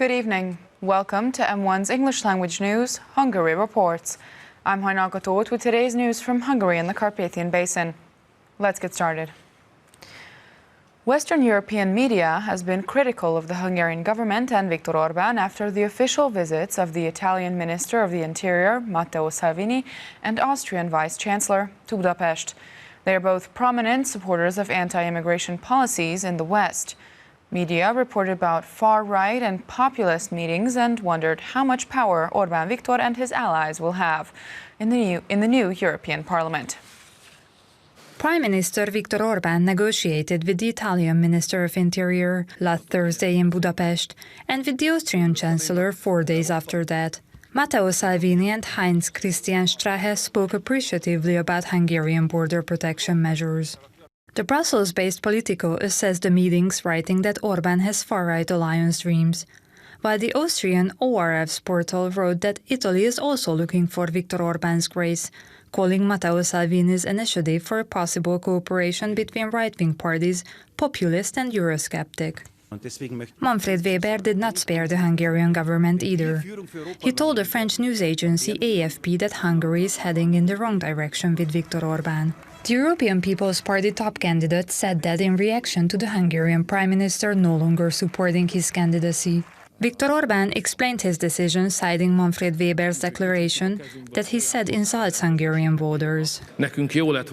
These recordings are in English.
Good evening. Welcome to M1's English language news, Hungary Reports. I'm Híradó with today's news from Hungary and the Carpathian Basin. Let's get started. Western European media has been critical of the Hungarian government and Viktor Orbán after the official visits of the Italian Minister of the Interior, Matteo Salvini, and Austrian Vice-Chancellor to Budapest. They are both prominent supporters of anti-immigration policies in the West. Media reported about far-right and populist meetings and wondered how much power Orbán Viktor and his allies will have in the new European Parliament. Prime Minister Viktor Orbán negotiated with the Italian Minister of Interior last Thursday in Budapest and with the Austrian Chancellor 4 days after that. Matteo Salvini and Heinz Christian Strache spoke appreciatively about Hungarian border protection measures. The Brussels-based Politico assessed the meetings, writing that Orbán has far-right alliance dreams, while the Austrian ORF's portal wrote that Italy is also looking for Viktor Orbán's grace, calling Matteo Salvini's initiative for a possible cooperation between right-wing parties populist and Eurosceptic. Manfred Weber did not spare the Hungarian government either. He told the French news agency AFP that Hungary is heading in the wrong direction with Viktor Orbán. The European People's Party top candidate said that in reaction to the Hungarian Prime Minister no longer supporting his candidacy. Viktor Orbán explained his decision, citing Manfred Weber's declaration that he said insults Hungarian voters.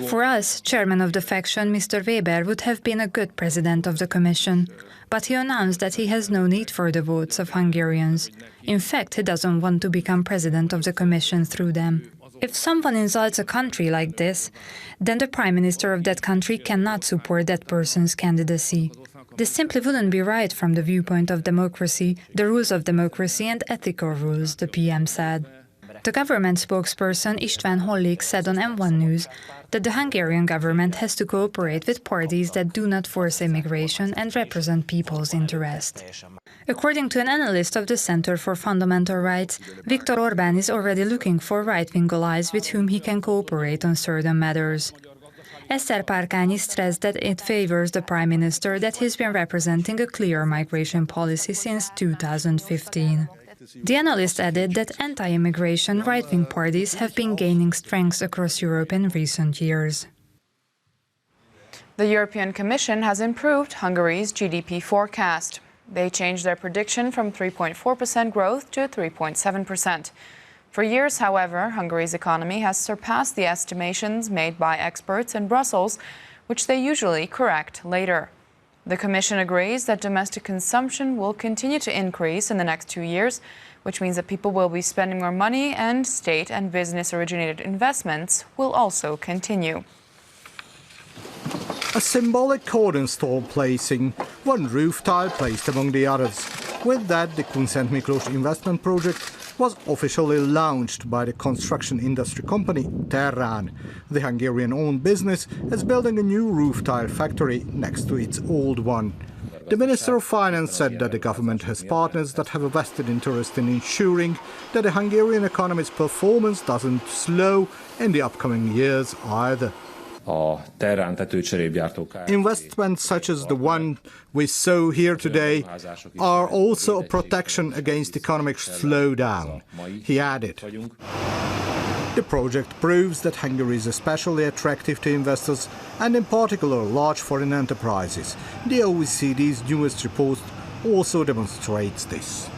For us, chairman of the faction, Mr. Weber would have been a good president of the Commission, but he announced that he has no need for the votes of Hungarians. In fact, he doesn't want to become president of the Commission through them. If someone insults a country like this, then the prime minister of that country cannot support that person's candidacy. This simply wouldn't be right from the viewpoint of democracy, the rules of democracy and ethical rules, the PM said. The government spokesperson István Hollik said on M1 News that the Hungarian government has to cooperate with parties that do not force immigration and represent people's interest. According to an analyst of the Center for Fundamental Rights, Viktor Orbán is already looking for right-wing allies with whom he can cooperate on certain matters. Eszter Párkányi stressed that it favors the Prime Minister that he's been representing a clear migration policy since 2015. The analyst added that anti-immigration right-wing parties have been gaining strength across Europe in recent years. The European Commission has improved Hungary's GDP forecast. They changed their prediction from 3.4% growth to 3.7%. For years, however, Hungary's economy has surpassed the estimations made by experts in Brussels, which they usually correct later. The Commission agrees that domestic consumption will continue to increase in the next 2 years, which means that people will be spending more money and state and business-originated investments will also continue. A symbolic cordon stall placing, one roof tile placed among the others. With that, the Kunszent Miklós investment project was officially launched by the construction industry company Terrán. The Hungarian-owned business is building a new roof tile factory next to its old one. The Minister of Finance said that the government has partners that have a vested interest in ensuring that the Hungarian economy's performance doesn't slow in the upcoming years either. Investments such as the one we saw here today are also a protection against economic slowdown, he added. The project proves that Hungary is especially attractive to investors and in particular large foreign enterprises. The OECD's newest report also demonstrates this.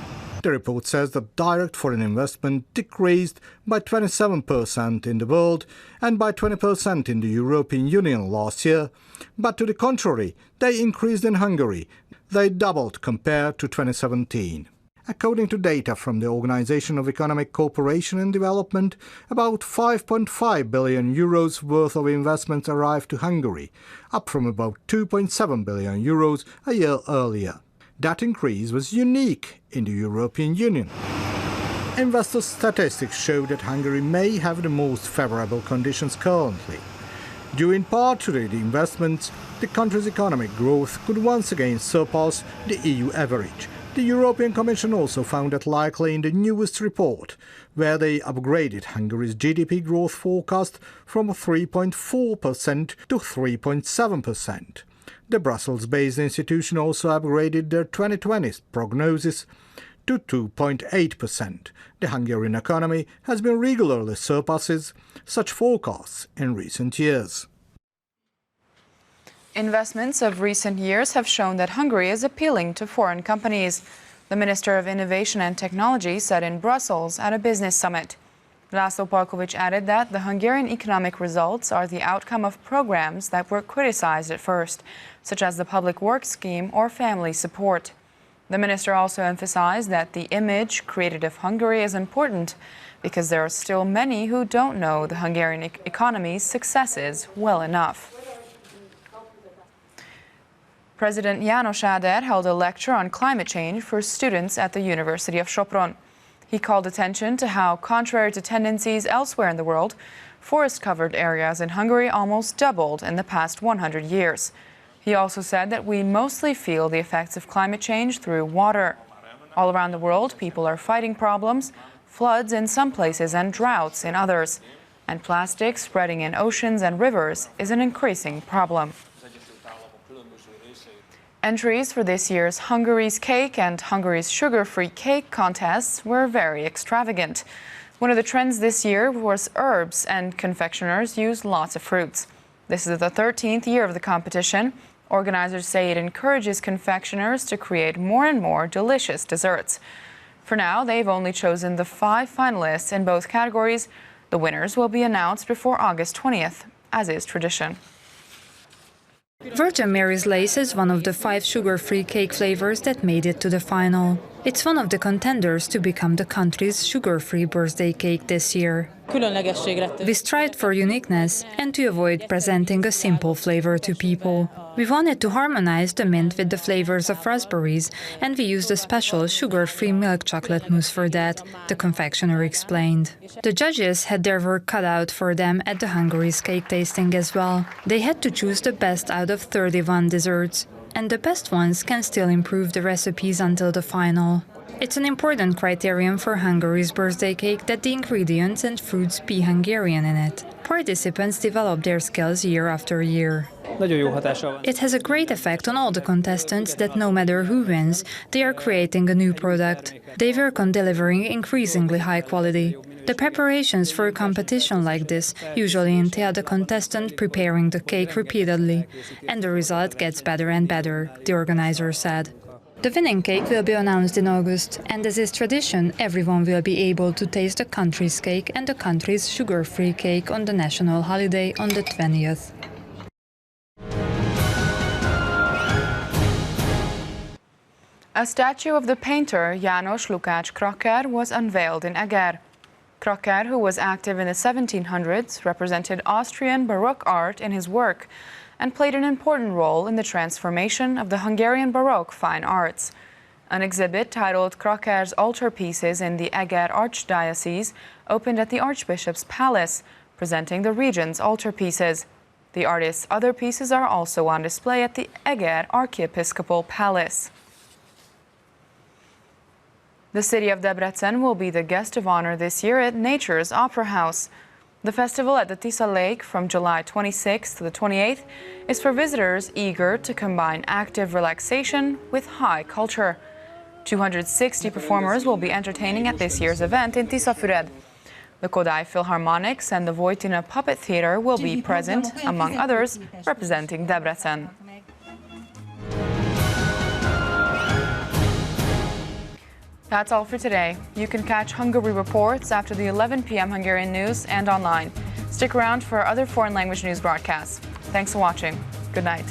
The report says that direct foreign investment decreased by 27% in the world and by 20% in the European Union last year, but to the contrary, they increased in Hungary. They doubled compared to 2017. According to data from the Organization of Economic Cooperation and Development, about 5.5 billion euros worth of investments arrived to Hungary, up from about 2.7 billion euros a year earlier. That increase was unique in the European Union. Investor statistics show that Hungary may have the most favorable conditions currently. Due in part to the investments, the country's economic growth could once again surpass the EU average. The European Commission also found that likely in the newest report, where they upgraded Hungary's GDP growth forecast from 3.4% to 3.7%. The Brussels-based institution also upgraded their 2020 prognosis to 2.8%. The Hungarian economy has been regularly surpasses such forecasts in recent years. Investments of recent years have shown that Hungary is appealing to foreign companies. The Minister of Innovation and Technology said in Brussels at a business summit. László Palković added that the Hungarian economic results are the outcome of programs that were criticized at first, such as the public works scheme or family support. The minister also emphasized that the image created of Hungary is important because there are still many who don't know the Hungarian economy's successes well enough. President János Áder held a lecture on climate change for students at the University of Sopron. He called attention to how, contrary to tendencies elsewhere in the world, forest-covered areas in Hungary almost doubled in the past 100 years. He also said that we mostly feel the effects of climate change through water. All around the world, people are fighting problems, floods in some places and droughts in others. And plastic spreading in oceans and rivers is an increasing problem. Entries for this year's Hungary's Cake and Hungary's Sugar-Free Cake contests were very extravagant. One of the trends this year was herbs, and confectioners used lots of fruits. This is the 13th year of the competition. Organizers say it encourages confectioners to create more and more delicious desserts. For now, they've only chosen the 5 finalists in both categories. The winners will be announced before August 20th, as is tradition. Virgin Mary's Lace is one of the 5 sugar-free cake flavors that made it to the final. It's one of the contenders to become the country's sugar-free birthday cake this year. We strived for uniqueness and to avoid presenting a simple flavor to people. We wanted to harmonize the mint with the flavors of raspberries, and we used a special sugar-free milk chocolate mousse for that, the confectioner explained. The judges had their work cut out for them at the Hungary's cake tasting as well. They had to choose the best out of 31 desserts, and the best ones can still improve the recipes until the final. It's an important criterion for Hungary's birthday cake that the ingredients and fruits be Hungarian in it. Participants develop their skills year after year. It has a great effect on all the contestants that no matter who wins, they are creating a new product. They work on delivering increasingly high quality. The preparations for a competition like this usually entail the contestant preparing the cake repeatedly, and the result gets better and better, the organizer said. The winning cake will be announced in August, and as is tradition, everyone will be able to taste the country's cake and the country's sugar-free cake on the national holiday on the 20th. A statue of the painter János Lukács Kraker was unveiled in Eger. Kraker, who was active in the 1700s, represented Austrian Baroque art in his work and played an important role in the transformation of the Hungarian Baroque fine arts. An exhibit titled Kraker's Altarpieces in the Eger Archdiocese opened at the Archbishop's Palace, presenting the region's altarpieces. The artist's other pieces are also on display at the Eger Archiepiscopal Palace. The city of Debrecen will be the guest of honor this year at Nature's Opera House. The festival at the Tisza Lake from July 26th to the 28th is for visitors eager to combine active relaxation with high culture. 260 performers will be entertaining at this year's event in Tiszafüred. The Kodály Philharmonics and the Vojtina Puppet Theatre will be present, among others, representing Debrecen. That's all for today. You can catch Hungary reports after the 11 p.m. Hungarian news and online. Stick around for other foreign language news broadcasts. Thanks for watching. Good night.